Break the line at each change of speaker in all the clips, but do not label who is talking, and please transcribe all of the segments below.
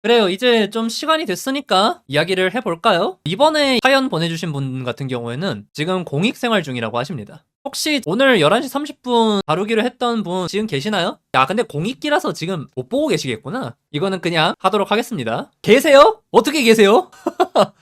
그래요. 이제 좀 시간이 됐으니까 이야기를 해볼까요? 이번에 사연 보내주신 분 같은 경우에는 지금 공익생활 중이라고 하십니다. 혹시 오늘 11시 30분 다루기로 했던 분 지금 계시나요? 야, 근데 공익기라서 지금 못 보고 계시겠구나. 이거는 그냥 하도록 하겠습니다. 계세요? 어떻게 계세요?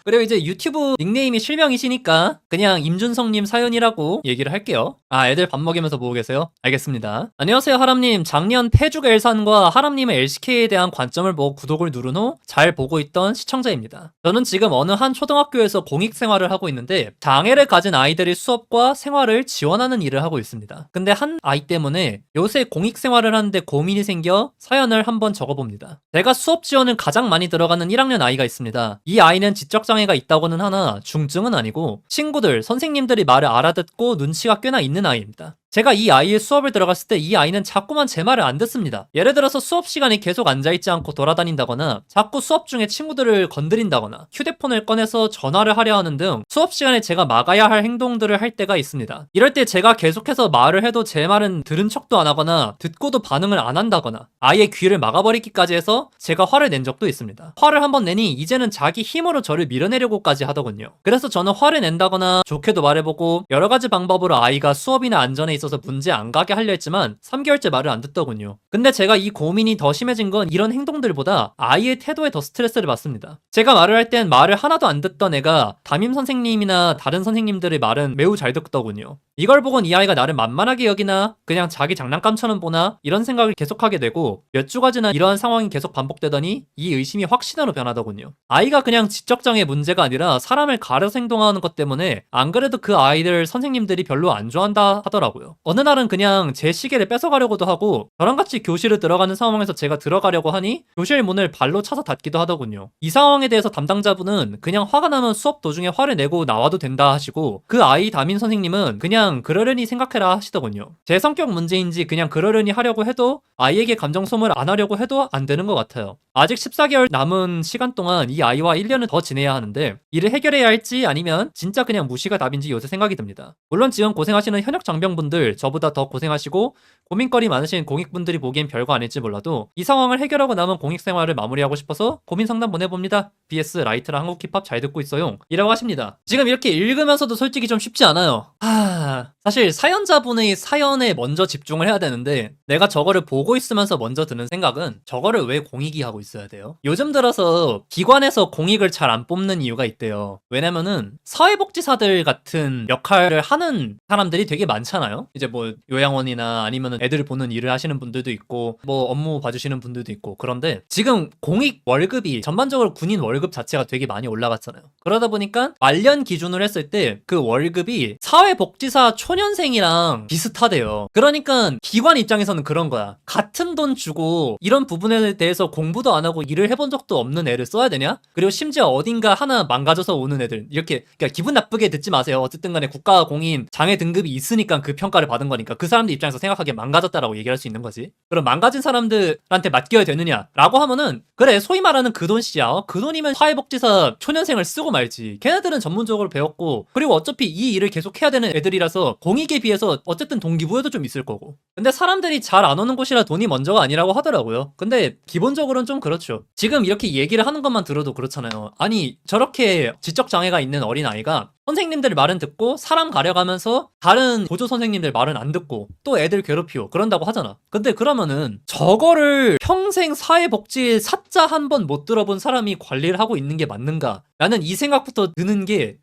그리고 이제 유튜브 닉네임이 실명이시니까 그냥 임준성님 사연이라고 얘기를 할게요. 아, 애들 밥 먹이면서 보고 계세요? 알겠습니다. 안녕하세요, 하람님. 작년 태죽 엘산과 하람님의 LCK에 대한 관점을 보고 구독을 누른 후 잘 보고 있던 시청자입니다. 저는 지금 어느 한 초등학교에서 공익 생활을 하고 있는데 장애를 가진 아이들의 수업과 생활을 지원하는 일을 하고 있습니다. 근데 한 아이 때문에 요새 공익 생활을 하는데 고민이 생겨 사연을 한번 적어봅니다. 제가 수업 지원을 가장 많이 들어가는 1학년 아이가 있습니다. 이 아이는 지적장애가 있다고는 하나 중증은 아니고 친구들, 선생님들이 말을 알아듣고 눈치가 꽤나 있는 아이입니다. 제가 이 아이의 수업을 들어갔을 때 이 아이는 자꾸만 제 말을 안 듣습니다. 예를 들어서 수업 시간에 계속 앉아있지 않고 돌아다닌다거나 자꾸 수업 중에 친구들을 건드린다거나 휴대폰을 꺼내서 전화를 하려 하는 등 수업 시간에 제가 막아야 할 행동들을 할 때가 있습니다. 이럴 때 제가 계속해서 말을 해도 제 말은 들은 척도 안 하거나 듣고도 반응을 안 한다거나 아예 귀를 막아버리기까지 해서 제가 화를 낸 적도 있습니다. 화를 한번 내니 이제는 자기 힘으로 저를 밀어내려고까지 하더군요. 그래서 저는 화를 낸다거나 좋게도 말해보고 여러 가지 방법으로 아이가 수업이나 안전에 있어서 문제 안 가게 하려 했지만 3개월째 말을 안 듣더군요. 근데 제가 이 고민이 더 심해진 건 이런 행동들보다 아이의 태도에 더 스트레스를 받습니다. 제가 말을 할 땐 말을 하나도 안 듣던 애가 담임 선생님이나 다른 선생님들의 말은 매우 잘 듣더군요. 이걸 보곤 이 아이가 나를 만만하게 여기나 그냥 자기 장난감처럼 보나 이런 생각을 계속하게 되고 몇 주가 지나 이러한 상황이 계속 반복되더니 이 의심이 확신으로 변하더군요. 아이가 그냥 지적장애 문제가 아니라 사람을 가려서 행동하는 것 때문에 안 그래도 그 아이들 선생님들이 별로 안 좋아한다 하더라고요. 어느 날은 그냥 제 시계를 뺏어가려고도 하고 저랑 같이 교실을 들어가는 상황에서 제가 들어가려고 하니 교실 문을 발로 차서 닫기도 하더군요. 이 상황에 대해서 담당자분은 그냥 화가 나면 수업 도중에 화를 내고 나와도 된다 하시고 그 아이 담임 선생님은 그냥 그러려니 생각해라 하시더군요. 제 성격 문제인지 그냥 그러려니 하려고 해도 아이에게 감정 소모를 안 하려고 해도 안 되는 것 같아요. 아직 14개월 남은 시간 동안 이 아이와 1년을 더 지내야 하는데 이를 해결해야 할지 아니면 진짜 그냥 무시가 답인지 요새 생각이 듭니다. 물론 지금 고생하시는 현역 장병분들 저보다 더 고생하시고 고민거리 많으신 공익분들이 보기엔 별거 아닐지 몰라도 이 상황을 해결하고 남은 공익생활을 마무리하고 싶어서 고민 상담 보내봅니다. BS 라이트랑 한국 힙합 잘 듣고 있어요. 이라고 하십니다. 지금 이렇게 읽으면서도 솔직히 좀 쉽지 않아요. 사실 사연자분의 사연에 먼저 집중을 해야 되는데 내가 저거를 보고 있으면서 먼저 드는 생각은 저거를 왜 공익이 하고 있어야 돼요? 요즘 들어서 기관에서 공익을 잘 안 뽑는 이유가 있대요. 왜냐면은 사회복지사들 같은 역할을 하는 사람들이 되게 많잖아요. 이제 뭐 요양원이나 아니면은 애들 보는 일을 하시는 분들도 있고 뭐 업무 봐주시는 분들도 있고 그런데 지금 공익 월급이 전반적으로 군인 월급 자체가 되게 많이 올라갔잖아요. 그러다 보니까 말년 기준으로 했을 때 그 월급이 사회복지사 초년생이랑 비슷하대요. 그러니까 기관 입장에서는 그런 거야. 같은 돈 주고 이런 부분에 대해서 공부도 안 하고 일을 해본 적도 없는 애를 써야 되냐? 그리고 심지어 어딘가 하나 망가져서 오는 애들 이렇게 그러니까 기분 나쁘게 듣지 마세요. 어쨌든 간에 국가 공인 장애 등급이 있으니까 그 평가를 받은 거니까 그 사람들 입장에서 생각하기에 망가졌다라고 얘기할 수 있는 거지. 그럼 망가진 사람들한테 맡겨야 되느냐라고 하면은 그래 소위 말하는 그 돈 씨야. 그 돈이면 사회복지사 초년생을 쓰고 말지. 걔네들은 전문적으로 배웠고 그리고 어차피 이 일을 계속 해야 되는 애들이라서 공익에 비해서 어쨌든 동기부여도 좀 있을 거고. 근데 사람들이 잘 안 오는 곳이라 돈이 먼저가 아니라고 하더라고요. 근데 기본적으로는 좀 그렇죠. 지금 이렇게 얘기를 하는 것만 들어도 그렇잖아요. 아니 저렇게 지적장애가 있는 어린아이가 선생님들 말은 듣고 사람 가려가면서 다른 보조 선생님들 말은 안 듣고 또 애들 괴롭히고 그런다고 하잖아. 근데 그러면은 저거를 평생 사회복지 사자 한 번 못 들어본 사람이 관리를 하고 있는 게 맞는가? 나는 이 생각부터 드는 게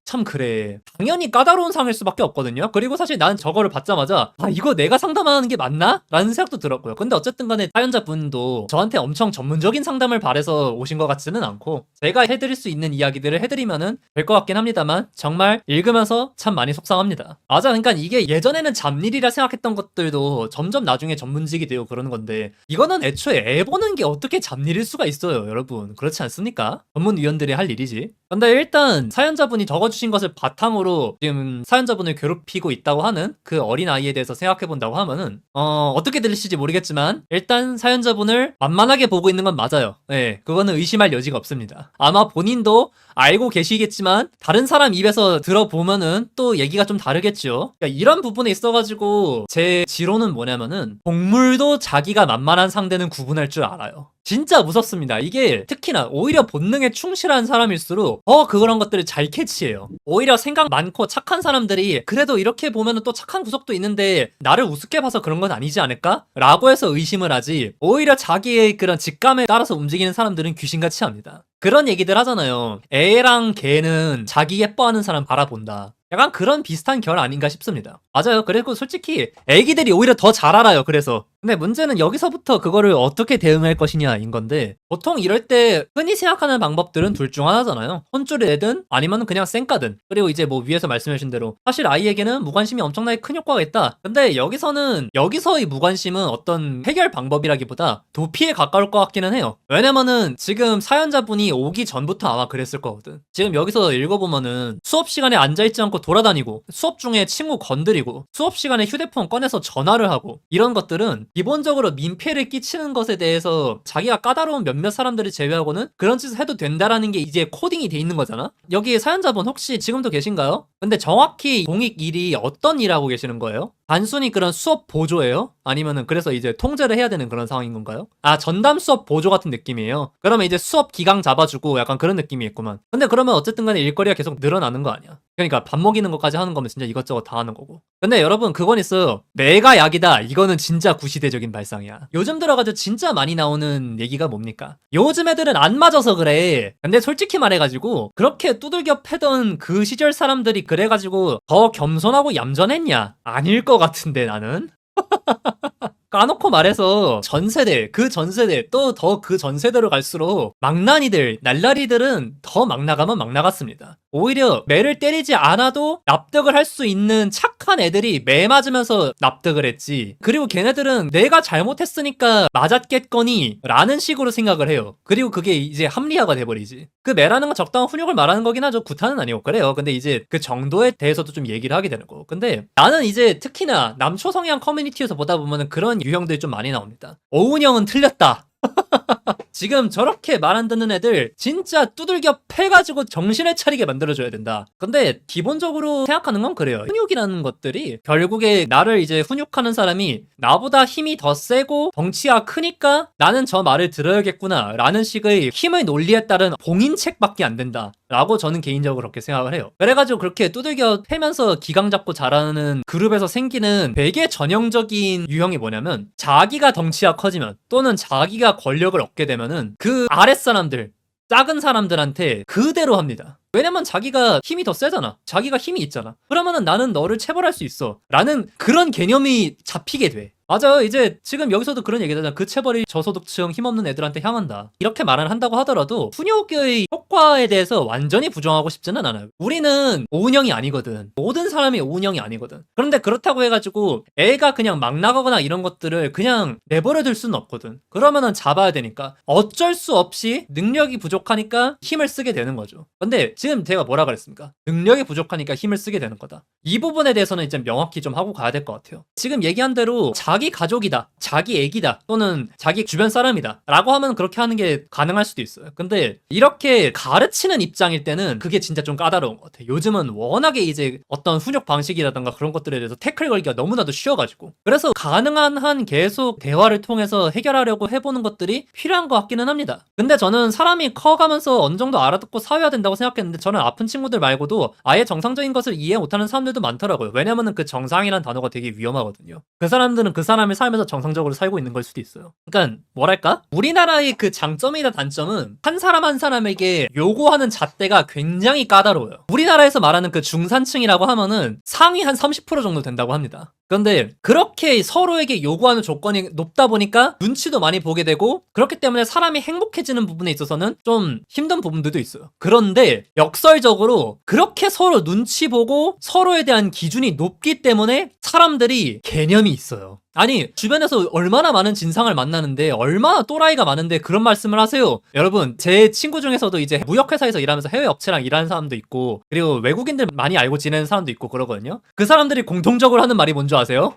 참 그래. 당연히 까다로운 상일 수밖에 없거든요. 그리고 사실 나는 저거를 받자마자 이거 내가 상담하는 게 맞나? 라는 생각도 들었고요. 근데 어쨌든 간에 사연자분도 저한테 엄청 전문적인 상담을 바래서 오신 것 같지는 않고 제가 해드릴 수 있는 이야기들을 해드리면은 될 것 같긴 합니다만 정말 읽으면서 참 많이 속상합니다. 맞아. 그러니까 이게 예전에는 잡일이라 생각했던 것들도 점점 나중에 전문직이 되고 그러는 건데 이거는 애초에 애 보는 게 어떻게 잡일일 수가 있어요, 여러분. 그렇지 않습니까? 전문위원들이 할 일이지. 근데 일단 사연자분이 적어주신 것을 바탕으로 지금 사연자분을 괴롭히고 있다고 하는 그 어린아이에 대해서 생각해본다고 하면은 어떻게 들리실지 모르겠지만 일단 사연자분을 만만하게 보고 있는 건 맞아요. 네, 그거는 의심할 여지가 없습니다. 아마 본인도 알고 계시겠지만 다른 사람 사람 입에서 들어보면은 또 얘기가 좀 다르겠죠. 그러니까 이런 부분에 있어가지고 제 지론은 뭐냐면은 동물도 자기가 만만한 상대는 구분할 줄 알아요. 진짜 무섭습니다. 이게 특히나 오히려 본능에 충실한 사람일수록 그런 것들을 잘 캐치해요. 오히려 생각 많고 착한 사람들이 그래도 이렇게 보면은 또 착한 구석도 있는데 나를 우습게 봐서 그런 건 아니지 않을까? 라고 해서 의심을 하지, 오히려 자기의 그런 직감에 따라서 움직이는 사람들은 귀신같이 합니다. 그런 얘기들 하잖아요. 애랑 개는 자기 예뻐하는 사람 바라본다. 약간 그런 비슷한 결 아닌가 싶습니다. 맞아요. 그리고 솔직히 애기들이 오히려 더 잘 알아요. 그래서 근데 문제는 여기서부터 그거를 어떻게 대응할 것이냐인 건데, 보통 이럴 때 흔히 생각하는 방법들은 둘 중 하나잖아요. 혼쭐을 내든 아니면 그냥 쌩까든. 그리고 이제 뭐 위에서 말씀하신 대로 사실 아이에게는 무관심이 엄청나게 큰 효과가 있다. 근데 여기서의 무관심은 어떤 해결 방법이라기보다 도피에 가까울 것 같기는 해요. 왜냐면은 지금 사연자분이 오기 전부터 아마 그랬을 거거든. 지금 여기서 읽어보면은 수업 시간에 앉아있지 않고 돌아다니고, 수업 중에 친구 건드리고, 수업 시간에 휴대폰 꺼내서 전화를 하고, 이런 것들은 기본적으로 민폐를 끼치는 것에 대해서 자기가 까다로운 몇몇 사람들을 제외하고는 그런 짓을 해도 된다라는 게 이제 코딩이 돼 있는 거잖아. 여기 사연자분 혹시 지금도 계신가요? 근데 정확히 공익 일이 어떤 일 하고 계시는 거예요? 단순히 그런 수업 보조예요? 아니면은 그래서 이제 통제를 해야 되는 그런 상황인 건가요? 전담 수업 보조 같은 느낌이에요. 그러면 이제 수업 기강 잡아주고 약간 그런 느낌이겠구만. 근데 그러면 어쨌든 간에 일거리가 계속 늘어나는 거 아니야. 그러니까 밥 먹이는 것까지 하는 거면 진짜 이것저것 다 하는 거고. 근데 여러분 그건 있어요. 내가 약이다. 이거는 진짜 구시대적인 발상이야. 요즘 들어가지고 진짜 많이 나오는 얘기가 뭡니까? 요즘 애들은 안 맞아서 그래. 근데 솔직히 말해가지고 그렇게 두들겨 패던 그 시절 사람들이 그래가지고 더 겸손하고 얌전했냐? 아닐 것 같은데 나는? 까놓고 말해서 전세대, 또 더 그 전세대로 갈수록 망나니들, 날라리들은 더 막 나가면 막 나갔습니다. 오히려 매를 때리지 않아도 납득을 할 수 있는 착한 애들이 매 맞으면서 납득을 했지. 그리고 걔네들은 내가 잘못했으니까 맞았겠거니 라는 식으로 생각을 해요. 그리고 그게 이제 합리화가 돼버리지. 그 매라는 건 적당한 훈육을 말하는 거긴 하죠. 구타는 아니고 그래요. 근데 이제 그 정도에 대해서도 좀 얘기를 하게 되는 거고. 근데 나는 이제 특히나 남초 성향 커뮤니티에서 보다 보면은 그런 유형들이 좀 많이 나옵니다. 오은영은 틀렸다. 지금 저렇게 말 안 듣는 애들 진짜 두들겨 패가지고 정신을 차리게 만들어줘야 된다. 근데 기본적으로 생각하는 건 그래요. 훈육이라는 것들이 결국에 나를 이제 훈육하는 사람이 나보다 힘이 더 세고 덩치가 크니까 나는 저 말을 들어야겠구나 라는 식의 힘의 논리에 따른 봉인책밖에 안 된다 라고 저는 개인적으로 그렇게 생각을 해요. 그래가지고 그렇게 두들겨 패면서 기강 잡고 자라는 그룹에서 생기는 되게 전형적인 유형이 뭐냐면, 자기가 덩치가 커지면 또는 자기가 권력을 얻게 되면은 그 아랫사람들, 작은 사람들한테 그대로 합니다. 왜냐면 자기가 힘이 더 세잖아. 자기가 힘이 있잖아. 그러면은 나는 너를 체벌할 수 있어 라는 그런 개념이 잡히게 돼. 맞아요. 이제 지금 여기서도 그런 얘기잖아. 그 체벌이 저소득층 힘없는 애들한테 향한다. 이렇게 말을 한다고 하더라도 훈육의 효과에 대해서 완전히 부정하고 싶지는 않아요. 우리는 오은영이 아니거든. 모든 사람이 오은영이 아니거든. 그런데 그렇다고 해가지고 애가 그냥 막 나가거나 이런 것들을 그냥 내버려 둘 수는 없거든. 그러면은 잡아야 되니까 어쩔 수 없이 능력이 부족하니까 힘을 쓰게 되는 거죠. 근데 지금 제가 뭐라 그랬습니까? 능력이 부족하니까 힘을 쓰게 되는 거다. 이 부분에 대해서는 이제 명확히 좀 하고 가야 될 것 같아요. 지금 얘기한 대로 자기 가족이다, 자기 애기다, 또는 자기 주변 사람이다 라고 하면 그렇게 하는 게 가능할 수도 있어요. 근데 이렇게 가르치는 입장일 때는 그게 진짜 좀 까다로운 것 같아요. 요즘은 워낙에 이제 어떤 훈육 방식이라던가 그런 것들에 대해서 태클 걸기가 너무나도 쉬워가지고, 그래서 가능한 한 계속 대화를 통해서 해결하려고 해보는 것들이 필요한 것 같기는 합니다. 근데 저는 사람이 커가면서 어느 정도 알아듣고 사회화 된다고 생각했는데, 저는 아픈 친구들 말고도 아예 정상적인 것을 이해 못하는 사람들도 많더라고요. 왜냐면은 그 정상이란 단어가 되게 위험하거든요. 그 사람들은 그 사람의 삶에서 정상적으로 살고 있는 걸 수도 있어요. 그러니까 뭐랄까? 우리나라의 그 장점이나 단점은 한 사람 한 사람에게 요구하는 잣대가 굉장히 까다로워요. 우리나라에서 말하는 그 중산층이라고 하면은 상위 한 30% 정도 된다고 합니다. 그런데 그렇게 서로에게 요구하는 조건이 높다 보니까 눈치도 많이 보게 되고, 그렇기 때문에 사람이 행복해지는 부분에 있어서는 좀 힘든 부분들도 있어요. 그런데 역설적으로 그렇게 서로 눈치 보고 서로에 대한 기준이 높기 때문에 사람들이 개념이 있어요. 아니, 주변에서 얼마나 많은 진상을 만나는데, 얼마나 또라이가 많은데 그런 말씀을 하세요. 여러분, 제 친구 중에서도 이제 무역회사에서 일하면서 해외 업체랑 일하는 사람도 있고, 그리고 외국인들 많이 알고 지내는 사람도 있고 그러거든요. 그 사람들이 공통적으로 하는 말이 뭔지 아세요?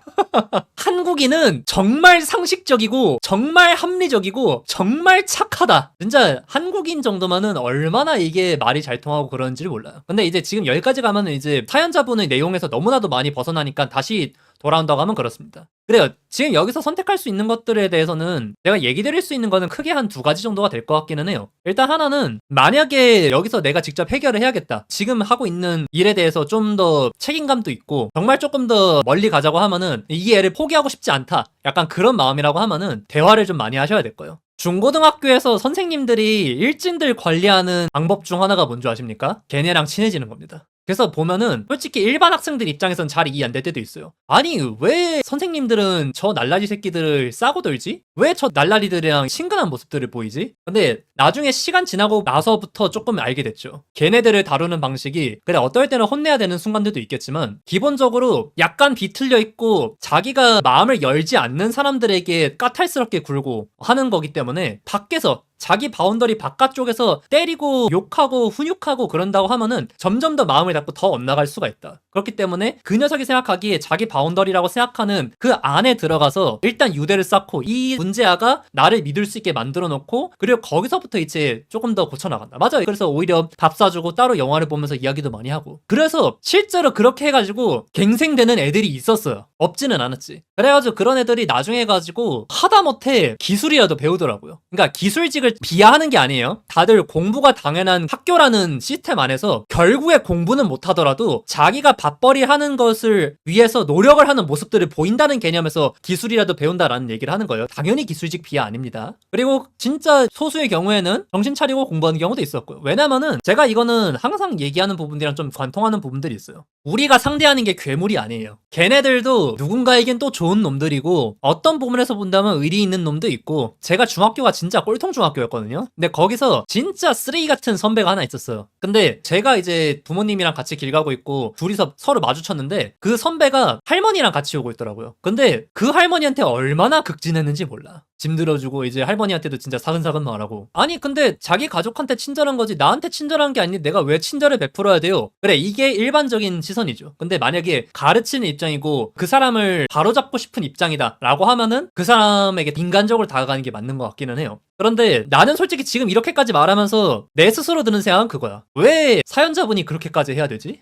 한국인은 정말 상식적이고 정말 합리적이고 정말 착하다. 진짜 한국인 정도면은 얼마나 이게 말이 잘 통하고 그런지를 몰라요. 근데 이제 지금 여기까지 가면은 이제 사연자분의 내용에서 너무나도 많이 벗어나니까 다시 돌아온다고 하면 그렇습니다. 그래요. 지금 여기서 선택할 수 있는 것들에 대해서는 제가 얘기 드릴 수 있는 거는 크게 한 두 가지 정도가 될 것 같기는 해요. 일단 하나는 만약에 여기서 내가 직접 해결을 해야겠다. 지금 하고 있는 일에 대해서 좀 더 책임감도 있고 정말 조금 더 멀리 가자고 하면은 이 애를 포기하고 싶지 않다. 약간 그런 마음이라고 하면은 대화를 좀 많이 하셔야 될 거예요. 중고등학교에서 선생님들이 일진들 관리하는 방법 중 하나가 뭔지 아십니까? 걔네랑 친해지는 겁니다. 그래서 보면은 솔직히 일반 학생들 입장에선 잘 이해 안 될 때도 있어요. 아니 왜 선생님들은 저 날라리 새끼들을 싸고 돌지? 왜 저 날라리들이랑 친근한 모습들을 보이지? 근데 나중에 시간 지나고 나서부터 조금 알게 됐죠. 걔네들을 다루는 방식이 그래 어떨 때는 혼내야 되는 순간들도 있겠지만 기본적으로 약간 비틀려 있고 자기가 마음을 열지 않는 사람들에게 까탈스럽게 굴고 하는 거기 때문에 밖에서 자기 바운더리 바깥쪽에서 때리고 욕하고 훈육하고 그런다고 하면은 점점 더 마음을 닫고 더 엇나갈 수가 있다. 그렇기 때문에 그 녀석이 생각하기에 자기 바운더리라고 생각하는 그 안에 들어가서 일단 유대를 쌓고 이 문제아가 나를 믿을 수 있게 만들어 놓고 그리고 거기서부터 이제 조금 더 고쳐나간다. 맞아요. 그래서 오히려 밥 사주고 따로 영화를 보면서 이야기도 많이 하고 그래서 실제로 그렇게 해가지고 갱생되는 애들이 있었어요. 없지는 않았지. 그래가지고 그런 애들이 나중에 해가지고 하다못해 기술이라도 배우더라고요. 그러니까 기술직을 비하하는 게 아니에요. 다들 공부가 당연한 학교라는 시스템 안에서 결국에 공부는 못하더라도 자기가 밥벌이 하는 것을 위해서 노력을 하는 모습들을 보인다는 개념에서 기술이라도 배운다라는 얘기를 하는 거예요. 당연히 기술직 비하 아닙니다. 그리고 진짜 소수의 경우에는 정신 차리고 공부하는 경우도 있었고요. 왜냐면은 제가 이거는 항상 얘기하는 부분들이랑 좀 관통하는 부분들이 있어요. 우리가 상대하는 게 괴물이 아니에요. 걔네들도 누군가에겐 또 좋은 놈들이고 어떤 부분에서 본다면 의리 있는 놈도 있고 제가 중학교가 진짜 꼴통 중학교였거든요. 근데 거기서 진짜 쓰레기 같은 선배가 하나 있었어요. 근데 제가 이제 부모님이랑 같이 길 가고 있고 둘이서 서로 마주쳤는데 그 선배가 할머니랑 같이 오고 있더라고요. 근데 그 할머니한테 얼마나 극진했는지 몰라. 짐 들어주고 이제 할머니한테도 진짜 사근사근 말하고 아니 근데 자기 가족한테 친절한 거지 나한테 친절한 게 아닌데 내가 왜 친절을 베풀어야 돼요? 그래 이게 일반적인 시선이죠. 근데 만약에 가르치는 입장이고 그 사람을 바로잡고 싶은 입장이다 라고 하면은 그 사람에게 인간적으로 다가가는 게 맞는 것 같기는 해요. 그런데 나는 솔직히 지금 이렇게까지 말하면서 내 스스로 드는 생각은 그거야. 왜 사연자분이 그렇게까지 해야 되지?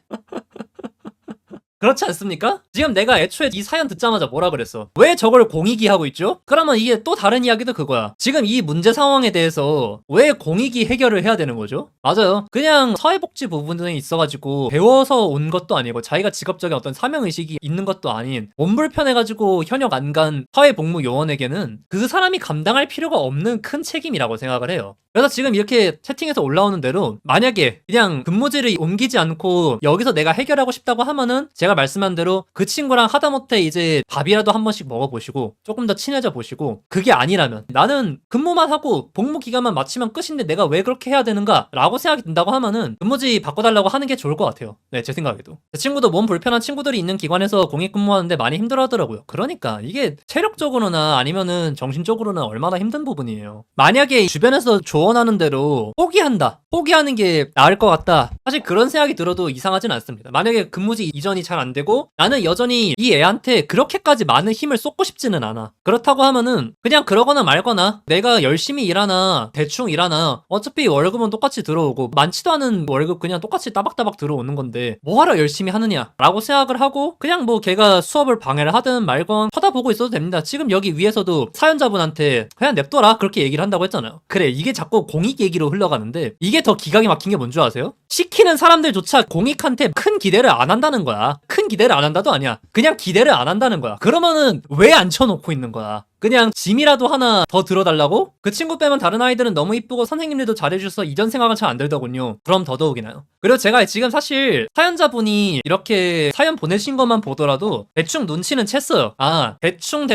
그렇지 않습니까? 지금 내가 애초에 이 사연 듣자마자 뭐라 그랬어? 왜 저걸 공익이 하고 있죠? 그러면 이게 또 다른 이야기도 그거야. 지금 이 문제 상황에 대해서 왜 공익이 해결을 해야 되는 거죠? 맞아요. 그냥 사회복지 부분에 있어가지고 배워서 온 것도 아니고 자기가 직업적인 어떤 사명의식이 있는 것도 아닌 몸 불편해가지고 현역 안 간 사회복무요원에게는 그 사람이 감당할 필요가 없는 큰 책임이라고 생각을 해요. 그래서 지금 이렇게 채팅에서 올라오는 대로 만약에 그냥 근무지를 옮기지 않고 여기서 내가 해결하고 싶다고 하면은 제가 말씀한 대로 그 친구랑 하다못해 이제 밥이라도 한 번씩 먹어보시고 조금 더 친해져 보시고 그게 아니라면 나는 근무만 하고 복무 기간만 마치면 끝인데 내가 왜 그렇게 해야 되는가 라고 생각이 든다고 하면은 근무지 바꿔달라고 하는 게 좋을 것 같아요. 네, 제 생각에도. 제 친구도 몸 불편한 친구들이 있는 기관에서 공익 근무하는데 많이 힘들어 하더라고요. 그러니까 이게 체력적으로나 아니면은 정신적으로나 얼마나 힘든 부분이에요. 만약에 주변에서 조언하는 대로 포기하는 게 나을 것 같다. 사실 그런 생각이 들어도 이상하진 않습니다. 만약에 근무지 이전이 잘 안 되고 나는 여전히 이 애한테 그렇게까지 많은 힘을 쏟고 싶지는 않아. 그렇다고 하면은 그냥 그러거나 말거나 내가 열심히 일하나 대충 일하나 어차피 월급은 똑같이 들어오고 많지도 않은 월급 그냥 똑같이 따박따박 들어오는 건데 뭐하러 열심히 하느냐 라고 생각을 하고 그냥 뭐 걔가 수업을 방해를 하든 말건 쳐다보고 있어도 됩니다. 지금 여기 위에서도 사연자분한테 그냥 냅둬라 그렇게 얘기를 한다고 했잖아요. 그래 이게 자꾸 공익 얘기로 흘러가는데 이게 더 기각이 막힌 게 뭔 줄 아세요? 시키는 사람들조차 공익한테 큰 기대를 안 한다는 거야. 큰 기대를 안 한다도 아니야. 그냥 기대를 안 한다는 거야. 그러면은 왜 앉혀놓고 있는 거야? 그냥 짐이라도 하나 더 들어달라고? 그 친구 빼면 다른 아이들은 너무 이쁘고 선생님들도 잘해주셔서 이전 생각은 잘 안 들더군요. 그럼 더더욱이나요. 그리고 제가 지금 사실 사연자분이 이렇게 사연 보내신 것만 보더라도 대충 눈치는 챘어요. 아, 대충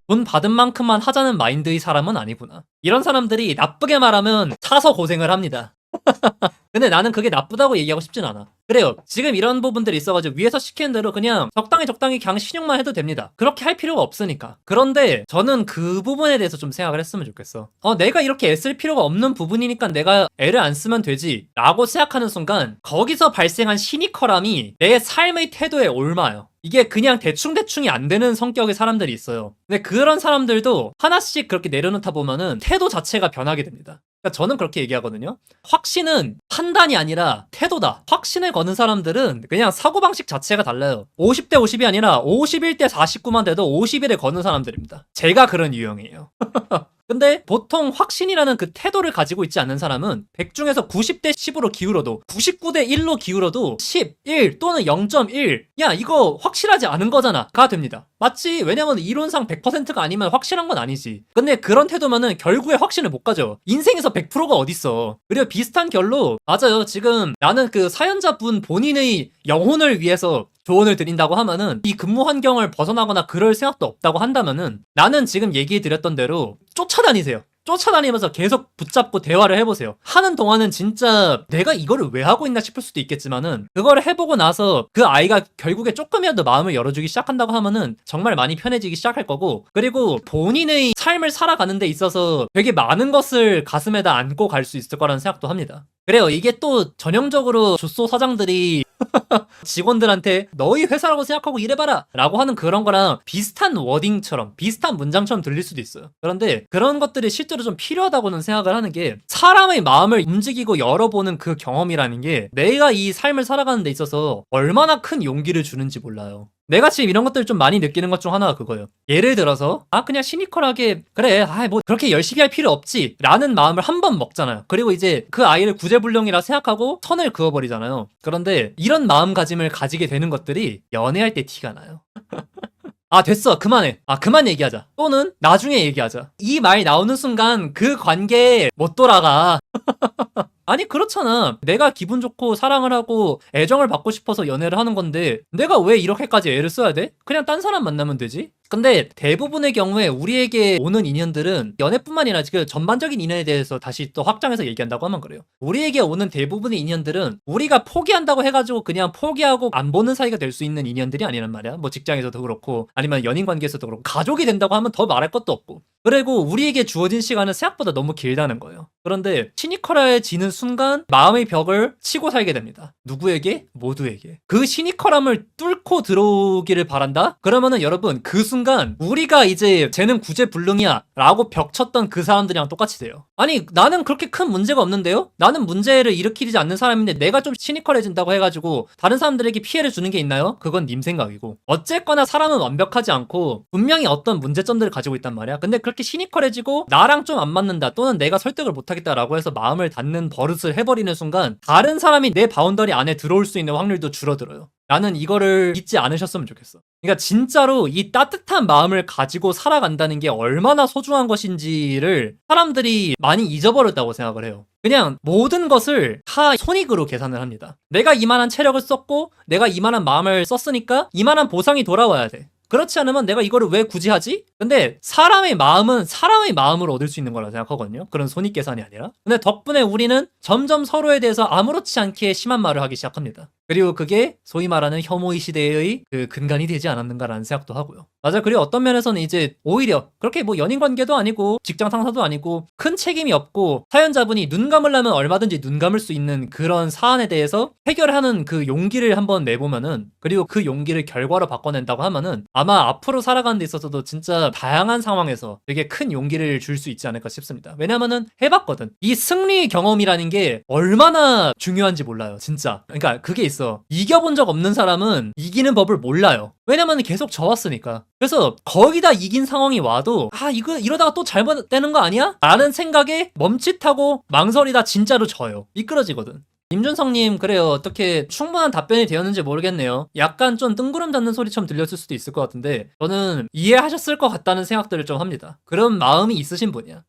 돈 받은 만큼만 하자는 마인드의 사람은 아니구나. 이런 사람들이 나쁘게 말하면 사서 고생을 합니다. 근데 나는 그게 나쁘다고 얘기하고 싶진 않아. 그래요. 지금 이런 부분들이 있어가지고 위에서 시키는 대로 그냥 적당히 그냥 신용만 해도 됩니다. 그렇게 할 필요가 없으니까. 그런데 저는 그 부분에 대해서 좀 생각을 했으면 좋겠어. 내가 이렇게 애쓸 필요가 없는 부분이니까 내가 애를 안 쓰면 되지 라고 생각하는 순간 거기서 발생한 시니컬함이 내 삶의 태도에 옮아요. 이게 그냥 대충대충이 안 되는 성격의 사람들이 있어요. 근데 그런 사람들도 하나씩 그렇게 내려놓다 보면은 태도 자체가 변하게 됩니다. 그러니까 저는 그렇게 얘기하거든요. 확신은 판단이 아니라 태도다. 확신을 거는 사람들은 그냥 사고방식 자체가 달라요. 50대 50이 아니라 51대 49만 돼도 51에 거는 사람들입니다. 제가 그런 유형이에요. 근데 보통 확신이라는 그 태도를 가지고 있지 않는 사람은 100 중에서 90대 10으로 기울어도 99대 1로 기울어도 10, 1 또는 0.1 야 이거 확실하지 않은 거잖아 가 됩니다. 맞지? 왜냐면 이론상 100%가 아니면 확실한 건 아니지. 근데 그런 태도면은 결국에 확신을 못 가져. 인생에서 100%가 어딨어. 그리고 비슷한 결로 맞아요. 지금 나는 그 사연자분 본인의 영혼을 위해서 조언을 드린다고 하면은 이 근무 환경을 벗어나거나 그럴 생각도 없다고 한다면은 나는 지금 얘기해 드렸던 대로 쫓아다니세요. 쫓아다니면서 계속 붙잡고 대화를 해보세요. 하는 동안은 진짜 내가 이거를 왜 하고 있나 싶을 수도 있겠지만은 그거를 해보고 나서 그 아이가 결국에 조금이라도 마음을 열어주기 시작한다고 하면은 정말 많이 편해지기 시작할 거고, 그리고 본인의 삶을 살아가는 데 있어서 되게 많은 것을 가슴에다 안고 갈 수 있을 거라는 생각도 합니다. 그래요. 이게 또 전형적으로 주소 사장들이 직원들한테 너희 회사라고 생각하고 일해봐라 라고 하는 그런 거랑 비슷한 워딩처럼 비슷한 문장처럼 들릴 수도 있어요. 그런데 그런 것들이 실제로 좀 필요하다고는 생각을 하는 게, 사람의 마음을 움직이고 열어보는 그 경험이라는 게 내가 이 삶을 살아가는 데 있어서 얼마나 큰 용기를 주는지 몰라요. 내가 지금 이런 것들을 좀 많이 느끼는 것 중 하나가 그거예요. 예를 들어서 그냥 시니컬하게 그래 뭐 그렇게 열심히 할 필요 없지 라는 마음을 한 번 먹잖아요. 그리고 이제 그 아이를 구제불능이라 생각하고 선을 그어버리잖아요. 그런데 이런 마음가짐을 가지게 되는 것들이 연애할 때 티가 나요. 됐어 그만해, 그만 얘기하자, 또는 나중에 얘기하자, 이 말 나오는 순간 그 관계에 못 돌아가. 아니 그렇잖아. 내가 기분 좋고 사랑을 하고 애정을 받고 싶어서 연애를 하는 건데 내가 왜 이렇게까지 애를 써야 돼? 그냥 딴 사람 만나면 되지. 근데 대부분의 경우에 우리에게 오는 인연들은 연애뿐만 아니라 그 전반적인 인연에 대해서 다시 또 확장해서 얘기한다고 하면 그래요. 우리에게 오는 대부분의 인연들은 우리가 포기한다고 해가지고 그냥 포기하고 안 보는 사이가 될 수 있는 인연들이 아니란 말이야. 뭐 직장에서도 그렇고 아니면 연인 관계에서도 그렇고 가족이 된다고 하면 더 말할 것도 없고, 그리고 우리에게 주어진 시간은 생각보다 너무 길다는 거예요. 그런데 시니컬해지는 순간 마음의 벽을 치고 살게 됩니다. 누구에게? 모두에게. 그 시니컬함을 뚫고 들어오기를 바란다? 그러면은 여러분 그 순간 우리가 이제 쟤는 구제불능이야 라고 벽 쳤던 그 사람들이랑 똑같이 돼요. 아니 나는 그렇게 큰 문제가 없는데요? 나는 문제를 일으키지 않는 사람인데 내가 좀 시니컬해진다고 해가지고 다른 사람들에게 피해를 주는 게 있나요? 그건 님 생각이고, 어쨌거나 사람은 완벽하지 않고 분명히 어떤 문제점들을 가지고 있단 말이야. 근데 그렇게 시니컬해지고 나랑 좀 안 맞는다 또는 내가 설득을 못하겠다라고 해서 마음을 닫는 버릇을 해버리는 순간 다른 사람이 내 바운더리 안에 들어올 수 있는 확률도 줄어들어요. 나는 이거를 잊지 않으셨으면 좋겠어. 그러니까 진짜로 이 따뜻한 마음을 가지고 살아간다는 게 얼마나 소중한 것인지를 사람들이 많이 잊어버렸다고 생각을 해요. 그냥 모든 것을 다 손익으로 계산을 합니다. 내가 이만한 체력을 썼고 내가 이만한 마음을 썼으니까 이만한 보상이 돌아와야 돼. 그렇지 않으면 내가 이거를 왜 굳이 하지? 근데 사람의 마음은 사람의 마음으로 얻을 수 있는 거라 생각하거든요. 그런 손익계산이 아니라. 근데 덕분에 우리는 점점 서로에 대해서 아무렇지 않게 심한 말을 하기 시작합니다. 그리고 그게 소위 말하는 혐오의 시대의 그 근간이 되지 않았는가라는 생각도 하고요. 맞아. 그리고 어떤 면에서는 이제 오히려 그렇게 뭐 연인 관계도 아니고 직장 상사도 아니고 큰 책임이 없고 사연자분이 눈 감으려면 얼마든지 눈 감을 수 있는 그런 사안에 대해서 해결하는 그 용기를 한번 내보면은, 그리고 그 용기를 결과로 바꿔낸다고 하면은 아마 앞으로 살아가는 데 있어서도 진짜 다양한 상황에서 되게 큰 용기를 줄 수 있지 않을까 싶습니다. 왜냐면은 해봤거든. 이 승리 경험이라는 게 얼마나 중요한지 몰라요. 진짜. 그러니까 그게 있어. 이겨본 적 없는 사람은 이기는 법을 몰라요. 왜냐면 계속 져왔으니까. 그래서 거기다 이긴 상황이 와도 이거 이러다가 또 잘못되는 거 아니야? 라는 생각에 멈칫하고 망설이다 진짜로 져요. 미끄러지거든. 임준성님, 그래요. 어떻게 충분한 답변이 되었는지 모르겠네요. 약간 좀 뜬구름 잡는 소리처럼 들렸을 수도 있을 것 같은데 저는 이해하셨을 것 같다는 생각들을 좀 합니다. 그런 마음이 있으신 분이야.